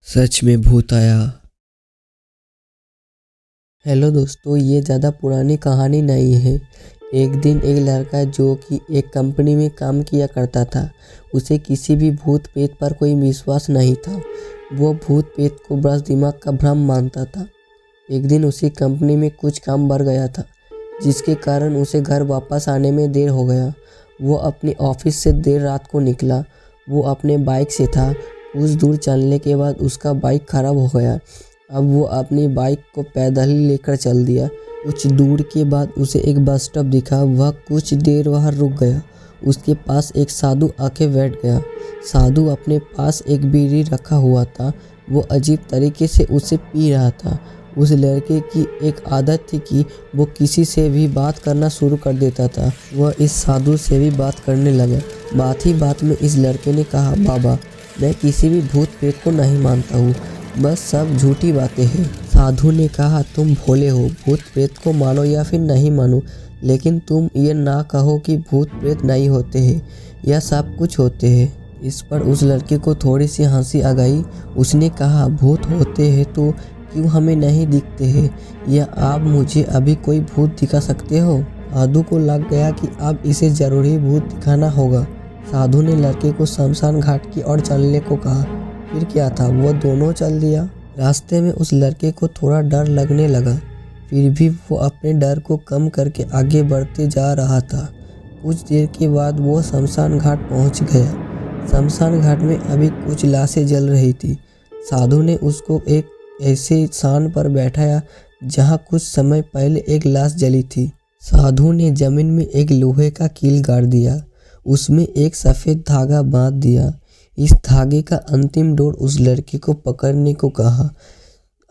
सच में भूत आया। हेलो दोस्तों, ये ज़्यादा पुरानी कहानी नहीं है। एक दिन एक लड़का जो कि एक कंपनी में काम किया करता था, उसे किसी भी भूत प्रेत पर कोई विश्वास नहीं था। वो भूत प्रेत को बस दिमाग का भ्रम मानता था। एक दिन उसी कंपनी में कुछ काम बढ़ गया था, जिसके कारण उसे घर वापस आने में देर हो गया। वो अपने ऑफिस से देर रात को निकला। वो अपने बाइक से था। कुछ दूर चलने के बाद उसका बाइक खराब हो गया। अब वो अपनी बाइक को पैदल ही लेकर चल दिया। कुछ दूर के बाद उसे एक बस स्टॉप दिखा। वह कुछ देर वहाँ रुक गया। उसके पास एक साधु आके बैठ गया। साधु अपने पास एक बीड़ी रखा हुआ था। वो अजीब तरीके से उसे पी रहा था। उस लड़के की एक आदत थी कि वो किसी से भी बात करना शुरू कर देता था। वह इस साधु से भी बात करने लगा। बात ही बात में इस लड़के ने कहा, बाबा, मैं किसी भी भूत प्रेत को नहीं मानता हूँ, बस सब झूठी बातें हैं। साधु ने कहा, तुम भोले हो, भूत प्रेत को मानो या फिर नहीं मानो, लेकिन तुम ये ना कहो कि भूत प्रेत नहीं होते हैं या सब कुछ होते हैं। इस पर उस लड़के को थोड़ी सी हंसी आ गई। उसने कहा, भूत होते हैं तो क्यों हमें नहीं दिखते हैं, या आप मुझे अभी कोई भूत दिखा सकते हो? साधु को लग गया कि अब इसे जरूरी भूत दिखाना होगा। साधु ने लड़के को शमशान घाट की ओर चलने को कहा। फिर क्या था, वो दोनों चल दिया। रास्ते में उस लड़के को थोड़ा डर लगने लगा, फिर भी वो अपने डर को कम करके आगे बढ़ते जा रहा था। कुछ देर के बाद वो शमशान घाट पहुंच गया। शमशान घाट में अभी कुछ लाशें जल रही थी। साधु ने उसको एक ऐसे स्थान पर बैठाया जहां कुछ समय पहले एक लाश जली थी। साधु ने जमीन में एक लोहे का कील गाड़ दिया। उसमें एक सफ़ेद धागा बांध दिया। इस धागे का अंतिम डोर उस लड़के को पकड़ने को कहा।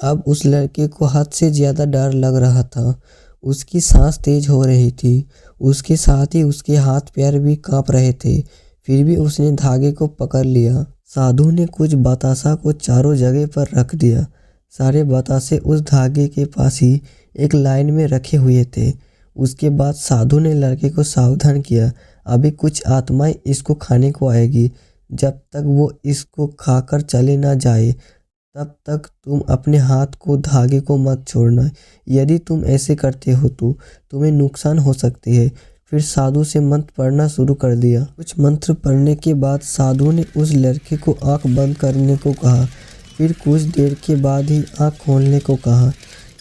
अब उस लड़के को हद से ज़्यादा डर लग रहा था। उसकी सांस तेज हो रही थी। उसके साथ ही उसके हाथ पैर भी कांप रहे थे। फिर भी उसने धागे को पकड़ लिया। साधु ने कुछ बतासा को चारों जगह पर रख दिया। सारे बतासे उस धागे के पास ही एक लाइन में रखे हुए थे। उसके बाद साधु ने लड़के को सावधान किया, अभी कुछ आत्माएं इसको खाने को आएगी। जब तक वो इसको खाकर चले ना जाए, तब तक तुम अपने हाथ को धागे को मत छोड़ना। यदि तुम ऐसे करते हो तो तुम्हें नुकसान हो सकती है। फिर साधु से मंत्र पढ़ना शुरू कर दिया। कुछ मंत्र पढ़ने के बाद साधु ने उस लड़के को आंख बंद करने को कहा। फिर कुछ देर के बाद ही आंख खोलने को कहा।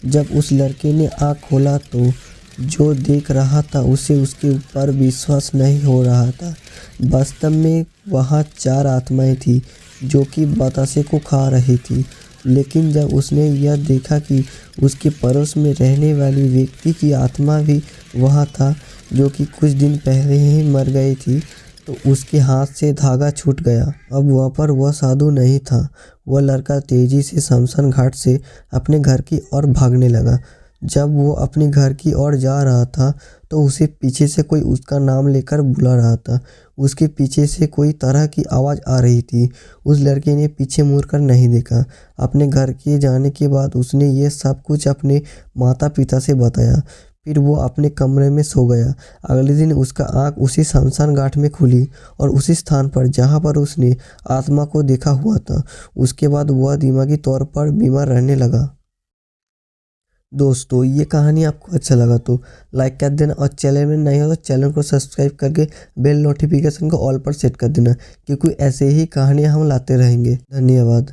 जब उस लड़के ने आंख खोला तो जो देख रहा था उसे उसके ऊपर विश्वास नहीं हो रहा था। वास्तव में वहाँ 4 आत्माएं थी जो कि बतासे को खा रही थी। लेकिन जब उसने यह देखा कि उसके पड़ोस में रहने वाली व्यक्ति की आत्मा भी वहाँ था, जो कि कुछ दिन पहले ही मर गई थी, तो उसके हाथ से धागा छूट गया। अब वहाँ पर वह साधु नहीं था। वह लड़का तेजी से शमशान घाट से अपने घर की ओर भागने लगा। जब वो अपने घर की ओर जा रहा था तो उसे पीछे से कोई उसका नाम लेकर बुला रहा था। उसके पीछे से कोई तरह की आवाज़ आ रही थी। उस लड़के ने पीछे मुड़कर नहीं देखा। अपने घर के जाने के बाद उसने ये सब कुछ अपने माता पिता से बताया। फिर वो अपने कमरे में सो गया। अगले दिन उसका आँख उसी शमशान घाट में खुली और उसी स्थान पर जहाँ पर उसने आत्मा को देखा हुआ था। उसके बाद वह दिमागी तौर पर बीमार रहने लगा। दोस्तों, ये कहानी आपको अच्छा लगा तो लाइक कर देना, और चैनल में नए हो तो चैनल को सब्सक्राइब करके बेल नोटिफिकेशन को ऑल पर सेट कर देना, क्योंकि ऐसे ही कहानियाँ हम लाते रहेंगे। धन्यवाद।